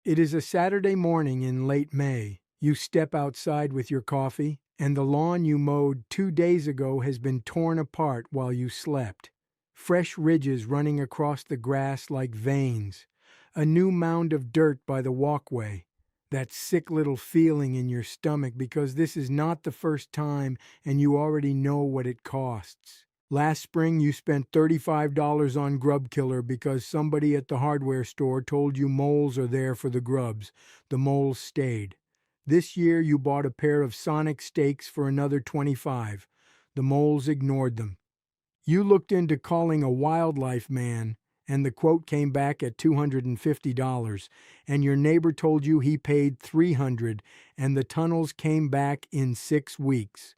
It is a Saturday morning in late May. You step outside with your coffee, and the lawn you mowed 2 days ago has been torn apart while you slept. Fresh ridges running across the grass like veins. A new mound of dirt by the walkway. That sick little feeling in your stomach because this is not the first time and you already know what it costs. Last spring, you spent $35 on grub killer because somebody at the hardware store told you moles are there for the grubs. The moles stayed. This year, you bought a pair of sonic steaks for another $25. The moles ignored them. You looked into calling a wildlife man, and the quote came back at $250, and your neighbor told you he paid $300, and the tunnels came back in 6 weeks.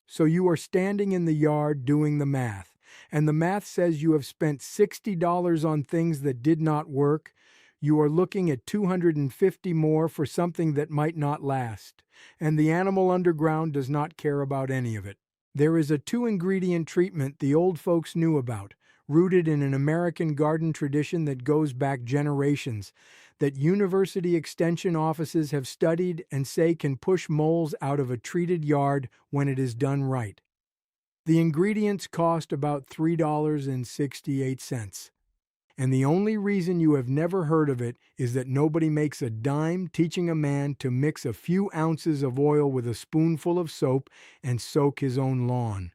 So you are standing in the yard doing the math, and the math says you have spent $60 on things that did not work. You are looking at $250 more for something that might not last, and the animal underground does not care about any of it. There is a 2-ingredient treatment the old folks knew about, rooted in an American garden tradition that goes back generations, that university extension offices have studied and say can push moles out of a treated yard when it is done right. The ingredients cost about $3.68. And the only reason you have never heard of it is that nobody makes a dime teaching a man to mix a few ounces of oil with a spoonful of soap and soak his own lawn.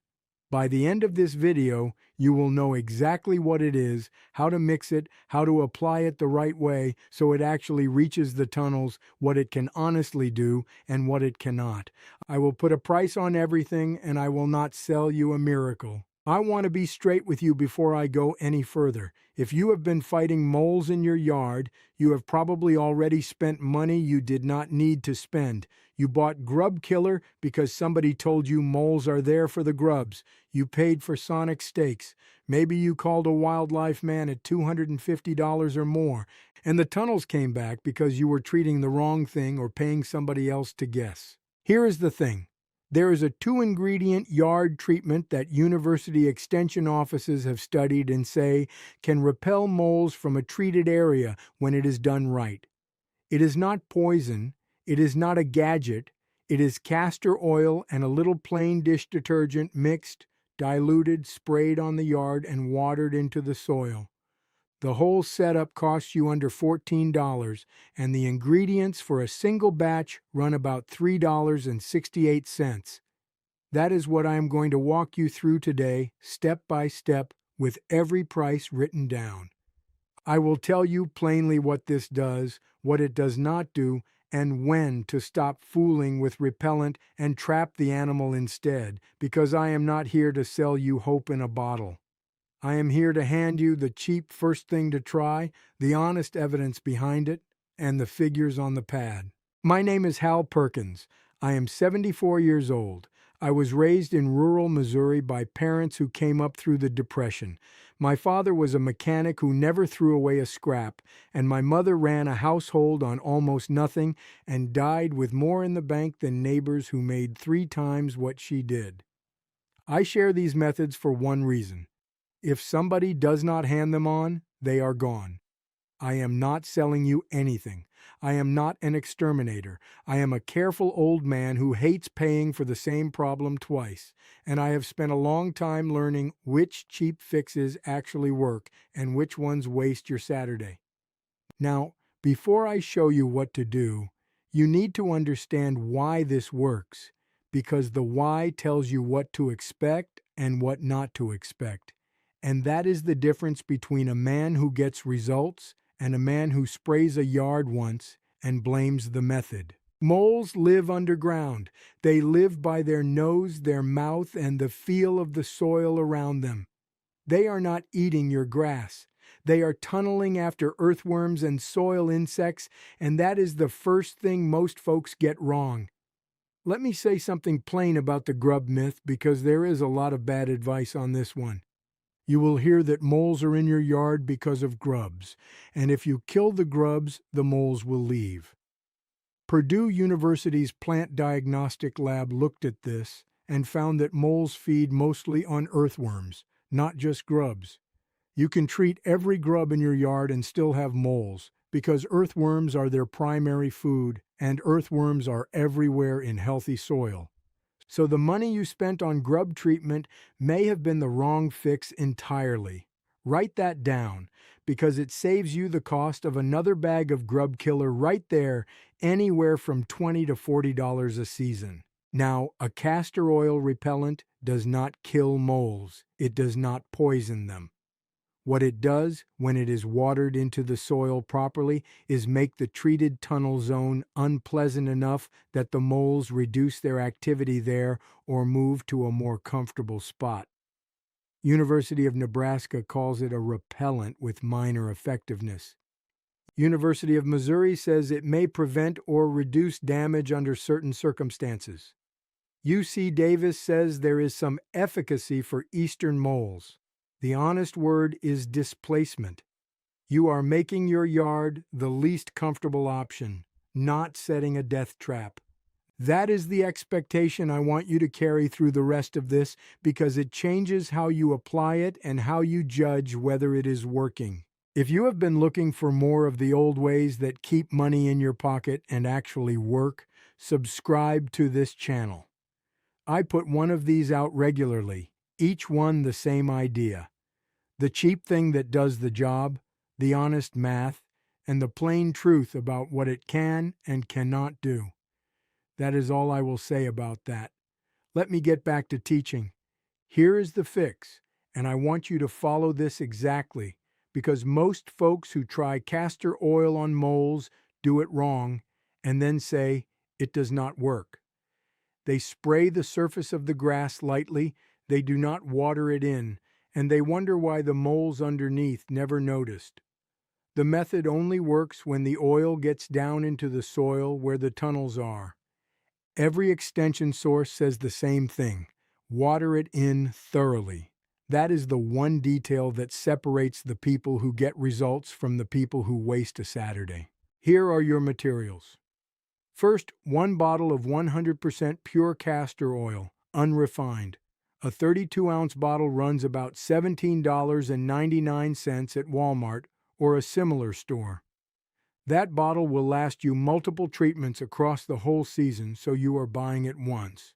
By the end of this video, you will know exactly what it is, how to mix it, how to apply it the right way so it actually reaches the tunnels, what it can honestly do, and what it cannot. I will put a price on everything, and I will not sell you a miracle. I want to be straight with you before I go any further. If you have been fighting moles in your yard, you have probably already spent money you did not need to spend. You bought grub killer because somebody told you moles are there for the grubs. You paid for sonic steaks. Maybe you called a wildlife man at $250 or more, and the tunnels came back because you were treating the wrong thing or paying somebody else to guess. Here is the thing. There is a 2-ingredient yard treatment that university extension offices have studied and say can repel moles from a treated area when it is done right. It is not poison. It is not a gadget. It is castor oil and a little plain dish detergent mixed, diluted, sprayed on the yard, and watered into the soil. The whole setup costs you under $14, and the ingredients for a single batch run about $3.68. That is what I am going to walk you through today, step by step, with every price written down. I will tell you plainly what this does, what it does not do, and when to stop fooling with repellent and trap the animal instead, because I am not here to sell you hope in a bottle. I am here to hand you the cheap first thing to try, the honest evidence behind it, and the figures on the pad. My name is Hal Perkins. I am 74 years old. I was raised in rural Missouri by parents who came up through the Depression. My father was a mechanic who never threw away a scrap, and my mother ran a household on almost nothing and died with more in the bank than neighbors who made 3 times what she did. I share these methods for one reason. If somebody does not hand them on, they are gone. I am not selling you anything. I am not an exterminator. I am a careful old man who hates paying for the same problem twice, and I have spent a long time learning which cheap fixes actually work and which ones waste your Saturday. Now, before I show you what to do, you need to understand why this works, because the why tells you what to expect and what not to expect. And that is the difference between a man who gets results and a man who sprays a yard once and blames the method. Moles live underground. They live by their nose, their mouth, and the feel of the soil around them. They are not eating your grass. They are tunneling after earthworms and soil insects, and that is the first thing most folks get wrong. Let me say something plain about the grub myth because there is a lot of bad advice on this one. You will hear that moles are in your yard because of grubs, and if you kill the grubs, the moles will leave. Purdue University's plant diagnostic lab looked at this and found that moles feed mostly on earthworms, not just grubs. You can treat every grub in your yard and still have moles. because earthworms are their primary food, and earthworms are everywhere in healthy soil. So the money you spent on grub treatment may have been the wrong fix entirely. Write that down, because it saves you the cost of another bag of grub killer right there, anywhere from $20 to $40 a season. Now, a castor oil repellent does not kill moles. It does not poison them. What it does, when it is watered into the soil properly, is make the treated tunnel zone unpleasant enough that the moles reduce their activity there or move to a more comfortable spot. University of Nebraska calls it a repellent with minor effectiveness. University of Missouri says it may prevent or reduce damage under certain circumstances. UC Davis says there is some efficacy for eastern moles. The honest word is displacement. You are making your yard the least comfortable option, not setting a death trap. That is the expectation I want you to carry through the rest of this, because it changes how you apply it and how you judge whether it is working. If you have been looking for more of the old ways that keep money in your pocket and actually work, subscribe to this channel. I put one of these out regularly, each one the same idea. The cheap thing that does the job, the honest math, and the plain truth about what it can and cannot do. That is all I will say about that. Let me get back to teaching. Here is the fix, and I want you to follow this exactly, because most folks who try castor oil on moles do it wrong and then say it does not work. They spray the surface of the grass lightly, they do not water it in, and they wonder why the moles underneath never noticed. The method only works when the oil gets down into the soil where the tunnels are. Every extension source says the same thing. Water it in thoroughly. That is the one detail that separates the people who get results from the people who waste a Saturday. Here are your materials. First, 1 bottle of 100% pure castor oil, unrefined. A 32-ounce bottle runs about $17.99 at Walmart or a similar store. That bottle will last you multiple treatments across the whole season, so you are buying it once.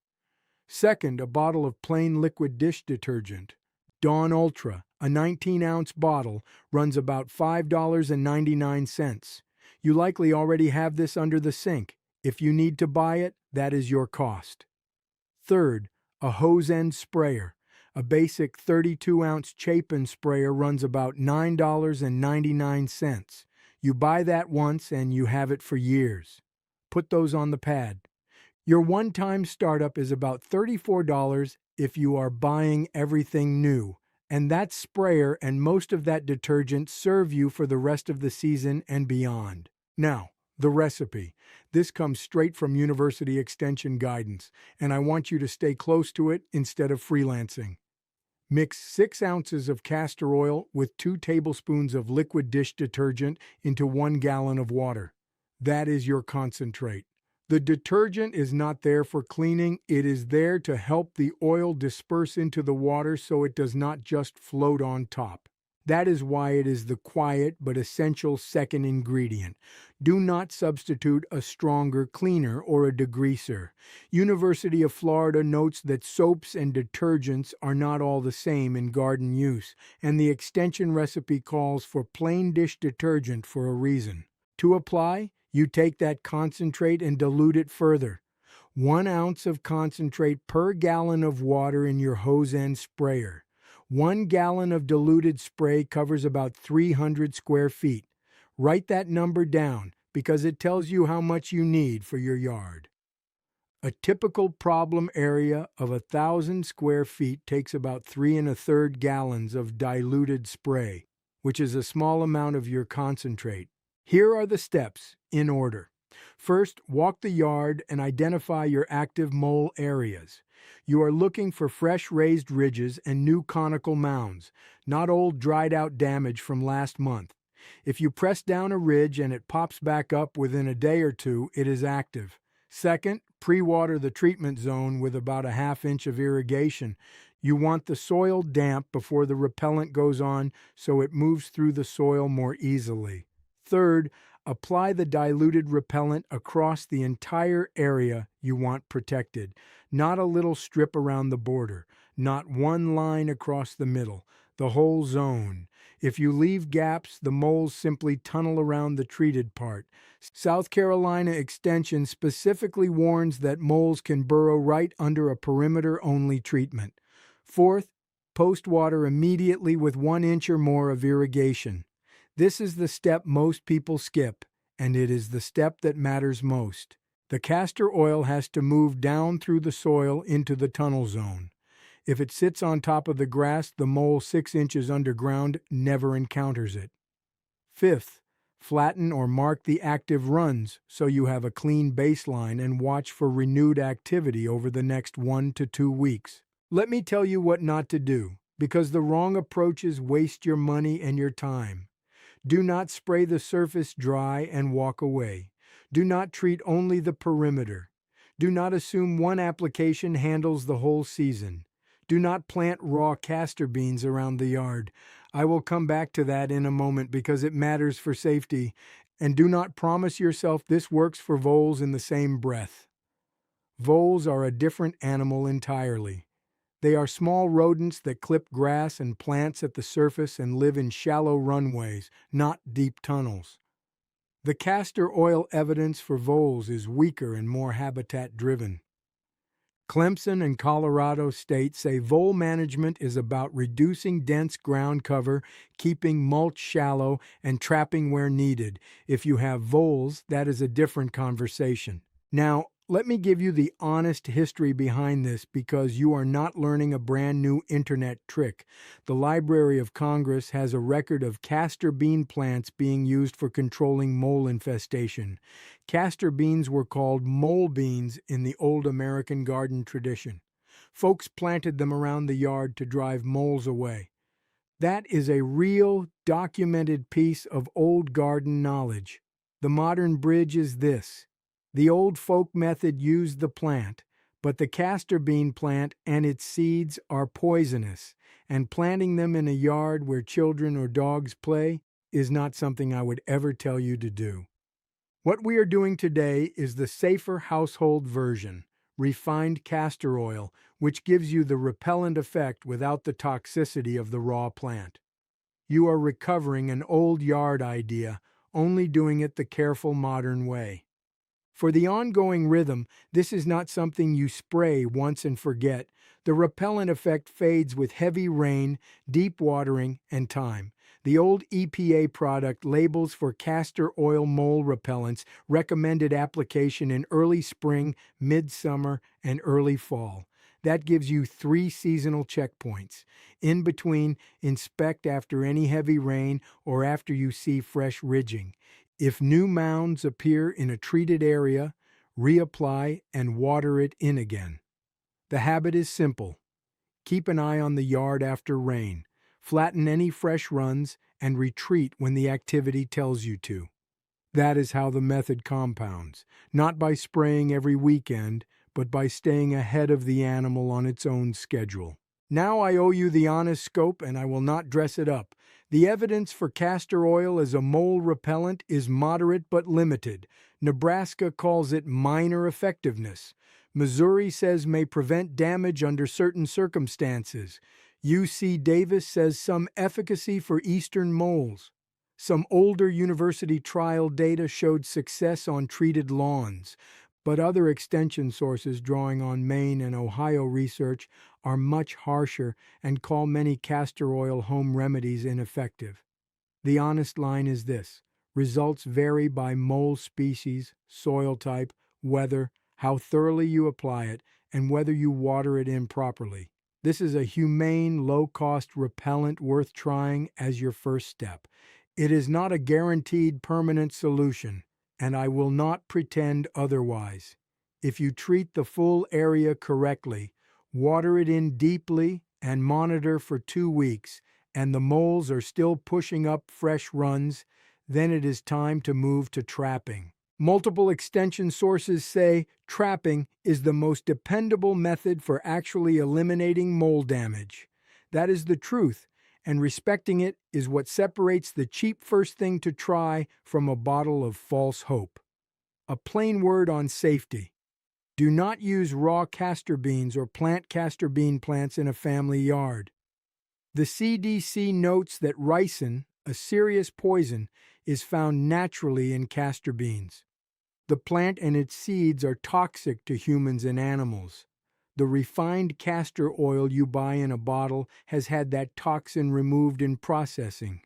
Second, a bottle of plain liquid dish detergent. Dawn Ultra, a 19-ounce bottle, runs about $5.99. You likely already have this under the sink. If you need to buy it, that is your cost. Third, a hose end sprayer. A basic 32-ounce Chapin sprayer runs about $9.99. You buy that once and you have it for years. Put those on the pad. Your one-time startup is about $34 if you are buying everything new, and that sprayer and most of that detergent serve you for the rest of the season and beyond. Now, the recipe. This comes straight from University Extension guidance, and I want you to stay close to it instead of freelancing. Mix 6 ounces of castor oil with 2 tablespoons of liquid dish detergent into 1 gallon of water. That is your concentrate. The detergent is not there for cleaning, it is there to help the oil disperse into the water so it does not just float on top. That is why it is the quiet but essential second ingredient. Do not substitute a stronger cleaner or a degreaser. University of Florida notes that soaps and detergents are not all the same in garden use, and the extension recipe calls for plain dish detergent for a reason. To apply, you take that concentrate and dilute it further. 1 ounce of concentrate per gallon of water in your hose end sprayer. 1 gallon of diluted spray covers about 300 square feet. Write that number down because it tells you how much you need for your yard. A typical problem area of 1,000 square feet takes about 3 1/3 gallons of diluted spray, which is a small amount of your concentrate. Here are the steps, in order. First, walk the yard and identify your active mole areas. You are looking for fresh raised ridges and new conical mounds, not old dried out damage from last month. If you press down a ridge and it pops back up within a day or two, it is active. Second, pre-water the treatment zone with about a 1/2 inch of irrigation. You want the soil damp before the repellent goes on so it moves through the soil more easily. Third, apply the diluted repellent across the entire area you want protected, not a little strip around the border, not one line across the middle, the whole zone. If you leave gaps, the moles simply tunnel around the treated part. South Carolina Extension specifically warns that moles can burrow right under a perimeter-only treatment. Fourth, post water immediately with 1 inch or more of irrigation. This is the step most people skip, and it is the step that matters most. The castor oil has to move down through the soil into the tunnel zone. If it sits on top of the grass, the mole 6 inches underground never encounters it. Fifth, flatten or mark the active runs so you have a clean baseline and watch for renewed activity over the next 1 to 2 weeks. Let me tell you what not to do, because the wrong approaches waste your money and your time. Do not spray the surface dry and walk away. Do not treat only the perimeter. Do not assume one application handles the whole season. Do not plant raw castor beans around the yard. I will come back to that in a moment because it matters for safety. And do not promise yourself this works for voles in the same breath. Voles are a different animal entirely. They are small rodents that clip grass and plants at the surface and live in shallow runways, not deep tunnels. The castor oil evidence for voles is weaker and more habitat-driven. Clemson and Colorado State say vole management is about reducing dense ground cover, keeping mulch shallow, and trapping where needed. If you have voles, that is a different conversation. Now, let me give you the honest history behind this because you are not learning a brand new internet trick. The Library of Congress has a record of castor bean plants being used for controlling mole infestation. Castor beans were called mole beans in the old American garden tradition. Folks planted them around the yard to drive moles away. That is a real, documented piece of old garden knowledge. The modern bridge is this. The old folk method used the plant, but the castor bean plant and its seeds are poisonous, and planting them in a yard where children or dogs play is not something I would ever tell you to do. What we are doing today is the safer household version, refined castor oil, which gives you the repellent effect without the toxicity of the raw plant. You are recovering an old yard idea, only doing it the careful modern way. For the ongoing rhythm, this is not something you spray once and forget. The repellent effect fades with heavy rain, deep watering, and time. The old EPA product labels for castor oil mole repellents recommended application in early spring, midsummer, and early fall. That gives you 3 seasonal checkpoints. In between, inspect after any heavy rain or after you see fresh ridging. If new mounds appear in a treated area, reapply and water it in again. The habit is simple. Keep an eye on the yard after rain, flatten any fresh runs, and retreat when the activity tells you to. That is how the method compounds, not by spraying every weekend, but by staying ahead of the animal on its own schedule. Now I owe you the honest scope, and I will not dress it up. The evidence for castor oil as a mole repellent is moderate but limited. Nebraska calls it minor effectiveness. Missouri says may prevent damage under certain circumstances. UC Davis says some efficacy for eastern moles. Some older university trial data showed success on treated lawns, but other extension sources drawing on Maine and Ohio research are much harsher and call many castor oil home remedies ineffective. The honest line is this: results vary by mole species, soil type, weather, how thoroughly you apply it, and whether you water it in properly. This is a humane, low-cost repellent worth trying as your first step. It is not a guaranteed permanent solution, and I will not pretend otherwise. If you treat the full area correctly, water it in deeply, and monitor for 2 weeks, and the moles are still pushing up fresh runs, then it is time to move to trapping. Multiple extension sources say trapping is the most dependable method for actually eliminating mole damage. That is the truth, And respecting it is what separates the cheap first thing to try from a bottle of false hope. A plain word on safety. Do not use raw castor beans or plant castor bean plants in a family yard. The CDC notes that ricin, a serious poison, is found naturally in castor beans. The plant and its seeds are toxic to humans and animals. The refined castor oil you buy in a bottle has had that toxin removed in processing.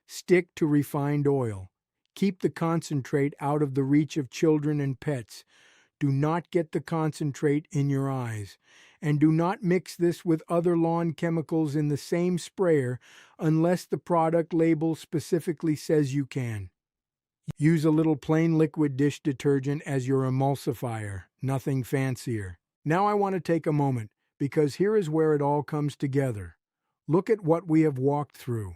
Stick to refined oil. Keep the concentrate out of the reach of children and pets. Do not get the concentrate in your eyes. And do not mix this with other lawn chemicals in the same sprayer unless the product label specifically says you can. Use a little plain liquid dish detergent as your emulsifier, nothing fancier. Now I want to take a moment, because here is where it all comes together. Look at what we have walked through.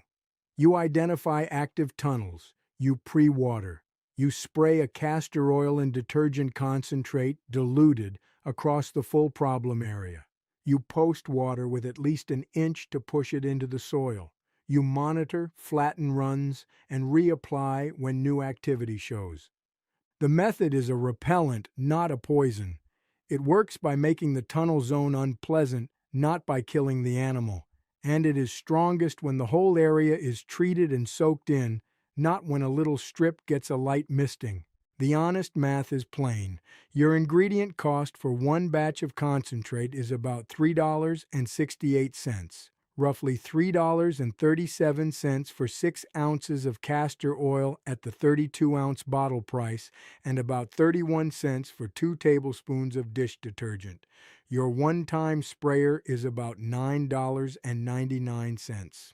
You identify active tunnels. You pre-water. You spray a castor oil and detergent concentrate, diluted, across the full problem area. You post-water with at least an inch to push it into the soil. You monitor, flatten runs, and reapply when new activity shows. The method is a repellent, not a poison. It works by making the tunnel zone unpleasant, not by killing the animal. And it is strongest when the whole area is treated and soaked in, not when a little strip gets a light misting. The honest math is plain. Your ingredient cost for one batch of concentrate is about $3.68. Roughly $3.37 for 6 ounces of castor oil at the 32-ounce bottle price, and about 31 cents for 2 tablespoons of dish detergent. Your one-time sprayer is about $9.99.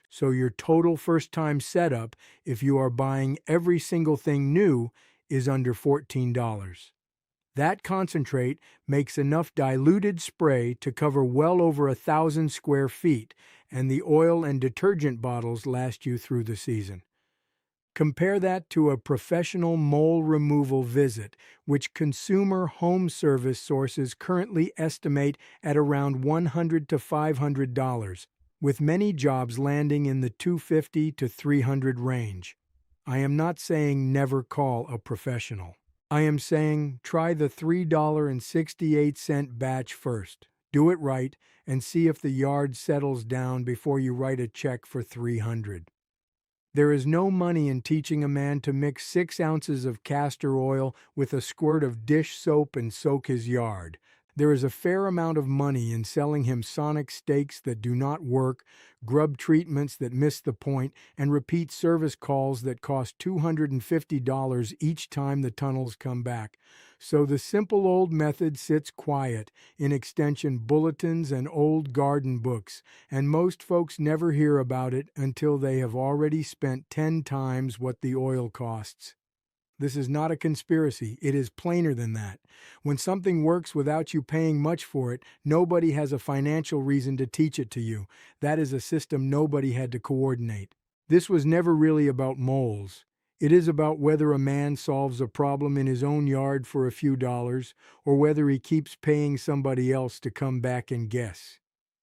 So your total first-time setup, if you are buying every single thing new, is under $14. That concentrate makes enough diluted spray to cover well over 1,000 square feet, and the oil and detergent bottles last you through the season. Compare that to a professional mole removal visit, which consumer home service sources currently estimate at around $100 to $500, with many jobs landing in the $250 to $300 range. I am not saying never call a professional. I am saying try the $3.68 batch first. Do it right and see if the yard settles down before you write a check for $300. There is no money in teaching a man to mix 6 ounces of castor oil with a squirt of dish soap and soak his yard. There is a fair amount of money in selling him sonic steaks that do not work, grub treatments that miss the point, and repeat service calls that cost $250 each time the tunnels come back. So the simple old method sits quiet in extension bulletins and old garden books, and most folks never hear about it until they have already spent 10 times what the oil costs. This is not a conspiracy. It is plainer than that. When something works without you paying much for it, nobody has a financial reason to teach it to you. That is a system nobody had to coordinate. This was never really about moles. It is about whether a man solves a problem in his own yard for a few dollars, or whether he keeps paying somebody else to come back and guess.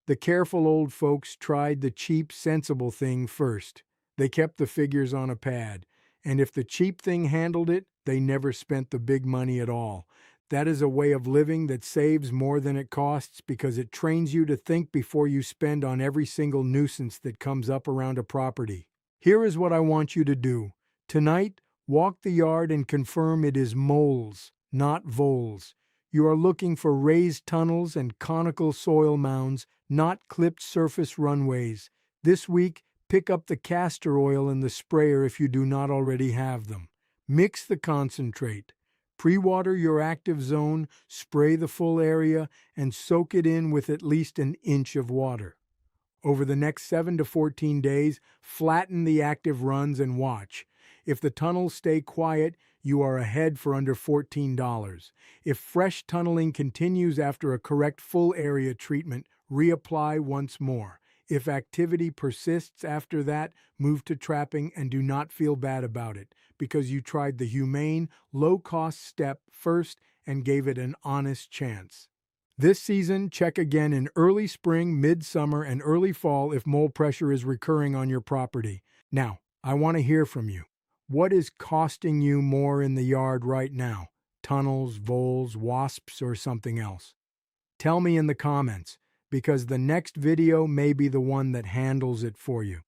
The careful old folks tried the cheap, sensible thing first. They kept the figures on a pad. And if the cheap thing handled it, they never spent the big money at all. That is a way of living that saves more than it costs because it trains you to think before you spend on every single nuisance that comes up around a property. Here is what I want you to do. Tonight, walk the yard and confirm it is moles, not voles. You are looking for raised tunnels and conical soil mounds, not clipped surface runways. This week, pick up the castor oil in the sprayer if you do not already have them. Mix the concentrate. Pre-water your active zone, spray the full area, and soak it in with at least an inch of water. Over the next 7 to 14 days, flatten the active runs and watch. If the tunnels stay quiet, you are ahead for under $14. If fresh tunneling continues after a correct full area treatment, reapply once more. If activity persists after that, move to trapping and do not feel bad about it, because you tried the humane, low-cost step first and gave it an honest chance. This season, check again in early spring, midsummer, and early fall if mold pressure is recurring on your property. Now, I want to hear from you. What is costing you more in the yard right now? Tunnels, voles, wasps, or something else? Tell me in the comments, because the next video may be the one that handles it for you.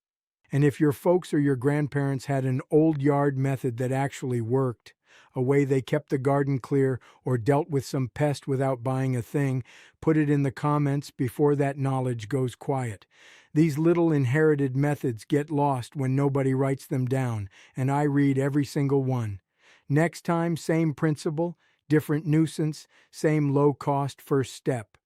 And if your folks or your grandparents had an old yard method that actually worked, a way they kept the garden clear or dealt with some pest without buying a thing, put it in the comments before that knowledge goes quiet. These little inherited methods get lost when nobody writes them down, and I read every single one. Next time, same principle, different nuisance, same low-cost first step.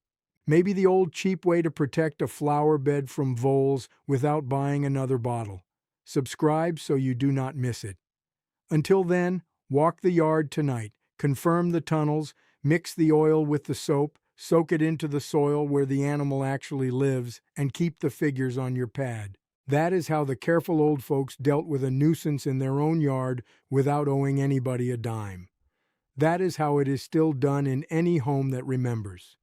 Maybe the old cheap way to protect a flower bed from voles without buying another bottle. Subscribe so you do not miss it. Until then, walk the yard tonight, confirm the tunnels, mix the oil with the soap, soak it into the soil where the animal actually lives, and keep the figures on your pad. That is how the careful old folks dealt with a nuisance in their own yard without owing anybody a dime. That is how it is still done in any home that remembers.